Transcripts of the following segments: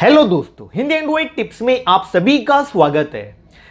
Hello दोस्तों, Hindi Android tips में आप सभी का स्वागत है।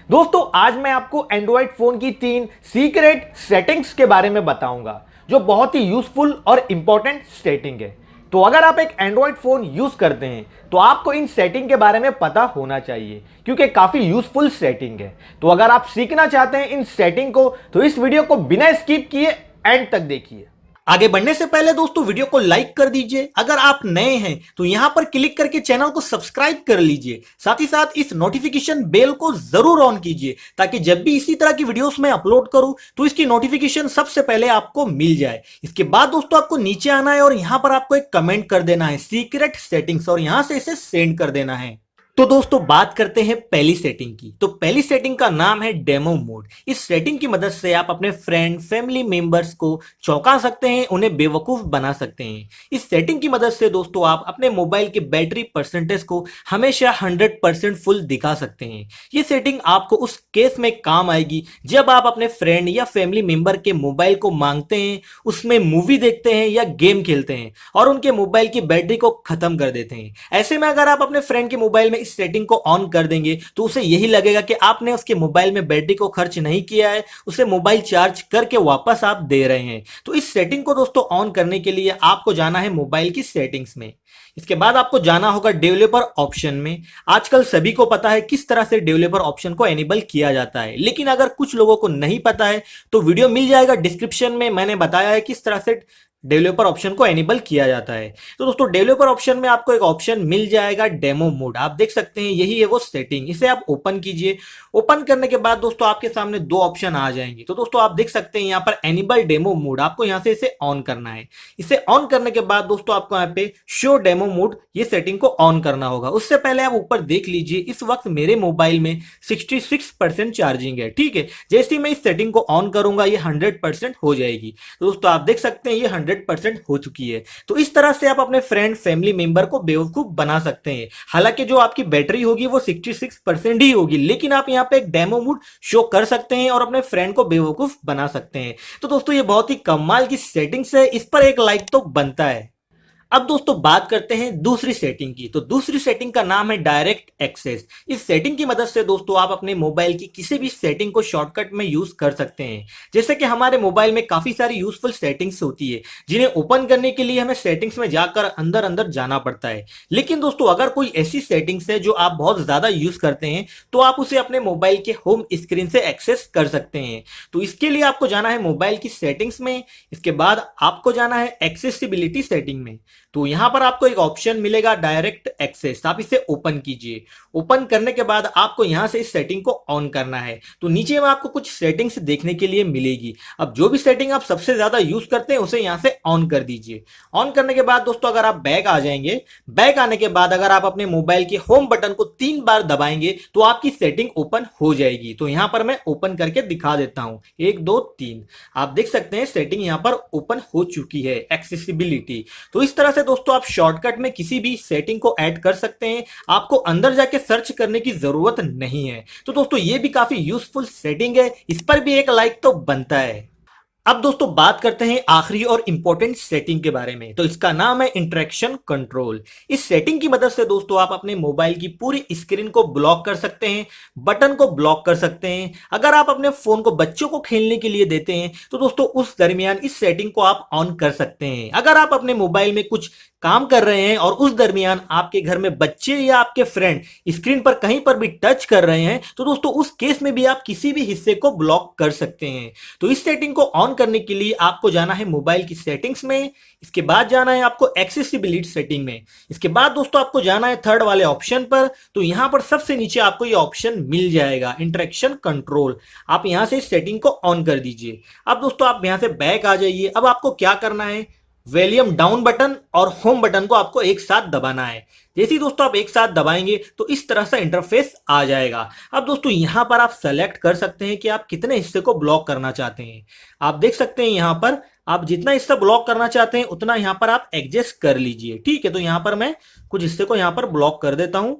दोस्तों, आज मैं आपको एंड्रॉइड फोन की 3 सीक्रेट सेटिंग्स के बारे में बताऊंगा जो बहुत ही यूजफुल और इंपॉर्टेंट सेटिंग है। तो अगर आप एक एंड्रॉइड फोन यूज करते हैं तो आपको इन सेटिंग के बारे में पता होना चाहिए क्योंकि काफी यूजफुल सेटिंग है। तो अगर आप सीखना चाहते हैं इन सेटिंग को तो इस वीडियो को बिना स्किप किए एंड तक देखिए। आगे बढ़ने से पहले दोस्तों वीडियो को लाइक कर दीजिए। अगर आप नए हैं तो यहां पर क्लिक करके चैनल को सब्सक्राइब कर लीजिए। साथ ही साथ इस नोटिफिकेशन बेल को जरूर ऑन कीजिए ताकि जब भी इसी तरह की वीडियोस मैं अपलोड करूं तो इसकी नोटिफिकेशन सबसे पहले आपको मिल जाए। इसके बाद दोस्तों आपको नीचे आना है और यहां पर आपको एक कमेंट कर देना है सीक्रेट सेटिंग्स और यहां से इसे सेंड कर देना है। तो दोस्तों बात करते हैं पहली सेटिंग की। तो पहली सेटिंग का नाम है डेमो मोड। इस सेटिंग की मदद से आप अपने फ्रेंड फैमिली मेंबर्स को चौंका सकते हैं, उन्हें बेवकूफ बना सकते हैं। इस सेटिंग की मदद से दोस्तों आप अपने मोबाइल के बैटरी परसेंटेज को हमेशा 100% फुल दिखा सकते हैं। ये सेटिंग आपको उस केस में काम आएगी जब आप अपने फ्रेंड या फैमिली मेंबर के मोबाइल को मांगते हैं, उसमें मूवी देखते हैं या गेम खेलते हैं और उनके मोबाइल की बैटरी को खत्म कर देते हैं। ऐसे में अगर आप अपने फ्रेंड के मोबाइल में इस सेटिंग को ऑन कर देंगे तो उसे यही लगेगा कि आपने उसके मोबाइल में बैटरी को खर्च नहीं किया है, उसे मोबाइल चार्ज करके वापस आप दे रहे हैं। तो इस सेटिंग को दोस्तों ऑन करने के लिए आपको जाना है मोबाइल की सेटिंग्स में। इसके बाद आपको जाना होगा डेवलपर ऑप्शन में। आजकल सभी को पता है किस तरह से डेवलपर ऑप्शन को एनेबल किया जाता है, लेकिन अगर कुछ लोगों को नहीं पता है तो वीडियो मिल जाएगा डिस्क्रिप्शन में, मैंने बताया है किस तरह से डेवलपर ऑप्शन को एनेबल किया जाता है। तो दोस्तों डेवलपर ऑप्शन में आपको एक ऑप्शन मिल जाएगा डेमो मोड। आप देख सकते हैं यही है वो सेटिंग। इसे आप ओपन कीजिए। ओपन करने के बाद दोस्तों आपके सामने 2 ऑप्शन आ जाएंगे। तो दोस्तों आप देख सकते हैं यहाँ पर एनेबल डेमो मोड, आपको यहाँ से इसे ऑन करना है। इसे ऑन करने के बाद दोस्तों आपको यहाँ पे शो डेमो मोड ये सेटिंग को ऑन करना होगा। उससे पहले आप ऊपर देख लीजिए, इस वक्त मेरे मोबाइल में 66% चार्जिंग है। ठीक है, जैसे ही मैं इस सेटिंग को ऑन करूंगा ये 100% हो जाएगी। तो दोस्तों आप देख सकते हैं ये 100% हो चुकी है। तो इस तरह से आप अपने फ्रेंड फैमिली मेंबर को बेवकूफ बना सकते हैं। हालांकि जो आपकी बैटरी होगी वो 66% ही होगी, लेकिन आप यहाँ पे एक डेमो मोड शो कर सकते हैं और अपने फ्रेंड को बेवकूफ बना सकते हैं। तो दोस्तों ये बहुत ही कमाल की सेटिंग्स है, इस पर एक लाइक तो बनता है। अब दोस्तों बात करते हैं दूसरी सेटिंग की। तो दूसरी सेटिंग का नाम है डायरेक्ट एक्सेस। इस सेटिंग की मदद से दोस्तों आप अपने मोबाइल की किसी भी सेटिंग को शॉर्टकट में यूज कर सकते हैं। जैसे कि हमारे मोबाइल में काफी सारी यूजफुल सेटिंग्स होती है जिन्हें ओपन करने के लिए हमें सेटिंग्स में जाकर अंदर अंदर जाना पड़ता है। लेकिन दोस्तों अगर कोई ऐसी सेटिंग्स है जो आप बहुत ज्यादा यूज करते हैं तो आप उसे अपने मोबाइल के होम स्क्रीन से एक्सेस कर सकते हैं। तो इसके लिए आपको जाना है मोबाइल की सेटिंग्स में। इसके बाद आपको जाना है एक्सेसिबिलिटी सेटिंग में। तो यहां पर आपको एक ऑप्शन मिलेगा डायरेक्ट एक्सेस, आप इसे ओपन कीजिए। ओपन करने के बाद आपको यहां से इस सेटिंग को ऑन करना है। तो नीचे में आपको कुछ सेटिंग्स देखने के लिए मिलेगी। अब जो भी सेटिंग आप सबसे ज्यादा यूज करते हैं उसे यहां से ऑन कर दीजिए। ऑन करने के बाद दोस्तों अगर आप बैक आ जाएंगे, बैक आने के बाद अगर आप अपने मोबाइल के होम बटन को 3 बार दबाएंगे तो आपकी सेटिंग ओपन हो जाएगी। तो यहां पर मैं ओपन करके दिखा देता हूं, 1 2 3। आप देख सकते हैं सेटिंग यहां पर ओपन हो चुकी है, एक्सेसिबिलिटी। तो इस तरह से दोस्तों आप शॉर्टकट में किसी भी सेटिंग को ऐड कर सकते हैं, आपको अंदर जाके सर्च करने की जरूरत नहीं है। तो दोस्तों ये भी काफी यूजफुल सेटिंग है, इस पर भी एक लाइक तो बनता है। अब दोस्तों बात करते हैं आखिरी और इंपॉर्टेंट सेटिंग के बारे में। तो इसका नाम है इंटरेक्शन कंट्रोल। इस सेटिंग की मदद से दोस्तों आप अपने मोबाइल की पूरी स्क्रीन को ब्लॉक कर सकते हैं, बटन को ब्लॉक कर सकते हैं। अगर आप अपने फोन को बच्चों को खेलने के लिए देते हैं तो दोस्तों उस दरमियान इस सेटिंग को आप ऑन कर सकते हैं। अगर आप अपने मोबाइल में कुछ काम कर रहे हैं और उस दरमियान आपके घर में बच्चे या आपके फ्रेंड स्क्रीन पर कहीं पर भी टच कर रहे हैं तो दोस्तों उस केस में भी आप किसी भी हिस्से को ब्लॉक कर सकते हैं। तो इस सेटिंग को ऑन करने के लिए आपको जाना है मोबाइल की सेटिंग्स में। इसके बाद जाना है आपको एक्सेसिबिलिटी सेटिंग में। इसके बाद दोस्तों आपको जाना है थर्ड वाले ऑप्शन पर। तो यहां पर सबसे नीचे आपको ये ऑप्शन मिल जाएगा इंटरेक्शन कंट्रोल। आप यहां से इस सेटिंग को ऑन कर दीजिए। अब दोस्तों आप यहां से बैक आ जाइए। अब आपको क्या करना है, वॉल्यूम डाउन बटन और होम बटन को आपको एक साथ दबाना है। जैसे ही दोस्तों आप एक साथ दबाएंगे तो इस तरह से इंटरफेस आ जाएगा। अब दोस्तों यहां पर आप सेलेक्ट कर सकते हैं कि आप कितने हिस्से को ब्लॉक करना चाहते हैं। आप देख सकते हैं यहां पर आप जितना हिस्सा ब्लॉक करना चाहते हैं उतना यहां पर आप एडजस्ट कर लीजिए। ठीक है, तो यहां पर मैं कुछ हिस्से को यहां पर ब्लॉक कर देता हूं।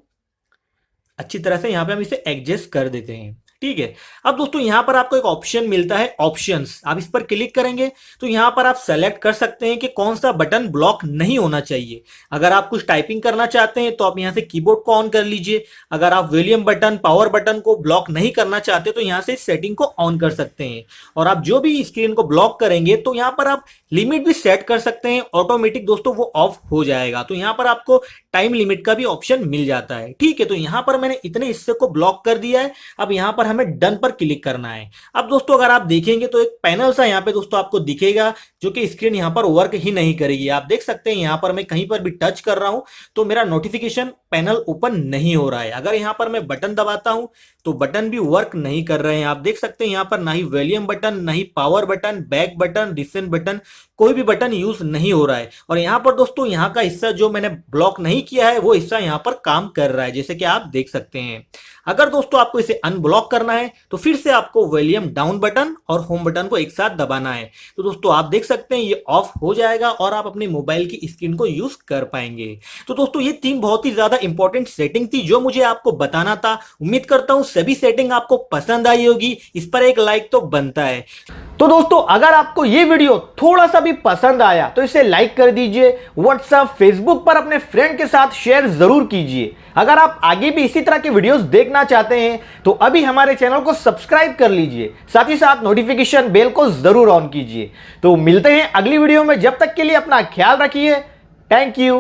अच्छी तरह से यहां पर हम इसे एडजस्ट कर देते हैं। ठीक है। अब दोस्तों यहाँ पर आपको एक ऑप्शन मिलता है ऑप्शंस, आप इस पर क्लिक करेंगे तो यहाँ पर आप सेलेक्ट कर सकते हैं कि कौन सा बटन ब्लॉक नहीं होना चाहिए। अगर आप कुछ टाइपिंग करना चाहते हैं तो आप यहाँ से कीबोर्ड को ऑन कर लीजिए। अगर आप वॉल्यूम बटन, पावर बटन को ब्लॉक नहीं करना चाहते तो यहाँ से सेटिंग को ऑन कर सकते हैं। और आप जो भी स्क्रीन को ब्लॉक करेंगे तो यहाँ पर आप लिमिट भी सेट कर सकते हैं, ऑटोमेटिक दोस्तों वो ऑफ हो जाएगा। तो यहाँ पर आपको टाइम लिमिट का भी ऑप्शन मिल जाता है, ठीक है। तो यहाँ पर मैंने इतने हिस्से को ब्लॉक कर दिया है। अब यहाँ पर हमें डन पर क्लिक करना है। अब दोस्तों अगर आप देखेंगे तो एक पैनल सा यहाँ पे दोस्तों आपको दिखेगा, जो कि स्क्रीन यहाँ पर वर्क ही नहीं करेगी। आप देख सकते हैं यहाँ पर मैं कहीं पर भी टच कर रहा हूं तो मेरा नोटिफिकेशन पैनल ओपन नहीं हो रहा है। अगर यहाँ पर मैं बटन दबाता हूं तो बटन भी वर्क नहीं कर रहे हैं। आप देख सकते हैं यहाँ पर ना ही वॉल्यूम बटन, ना ही power button, back button, recent button, कोई भी बटन यूज नहीं हो रहा है। और यहाँ पर दोस्तों यहाँ का हिस्सा जो मैंने ब्लॉक नहीं किया है वो हिस्सा यहाँ पर काम कर रहा है, जैसे कि आप देख सकते हैं। अगर दोस्तों आपको इसे अनब्लॉक करना है तो फिर से आपको वॉल्यूम डाउन बटन और होम बटन को एक साथ दबाना है। तो दोस्तों आप देख सकते हैं ये ऑफ हो जाएगा और आप अपने मोबाइल की स्क्रीन को यूज कर पाएंगे। तो दोस्तों ये 3 बहुत ही ज्यादा इंपॉर्टेंट सेटिंग थी जो मुझे आपको बताना था। उम्मीद करता हूं सभी सेटिंग आपको पसंद आई होगी। इस पर एक लाइक तो बनता है। तो दोस्तों अगर आपको ये वीडियो थोड़ा सा भी पसंद आया तो इसे लाइक कर दीजिए, व्हाट्सएप, फेसबुक पर अपने फ्रेंड के साथ शेयर जरूर कीजिए। अगर आप आगे भी इसी तरह के वीडियोस देखना चाहते हैं तो अभी हमारे चैनल को सब्सक्राइब कर लीजिए, साथ ही साथ नोटिफिकेशन बेल को जरूर ऑन कीजिए। तो मिलते हैं अगली वीडियो में, जब तक के लिए अपना ख्याल रखिए। Thank you.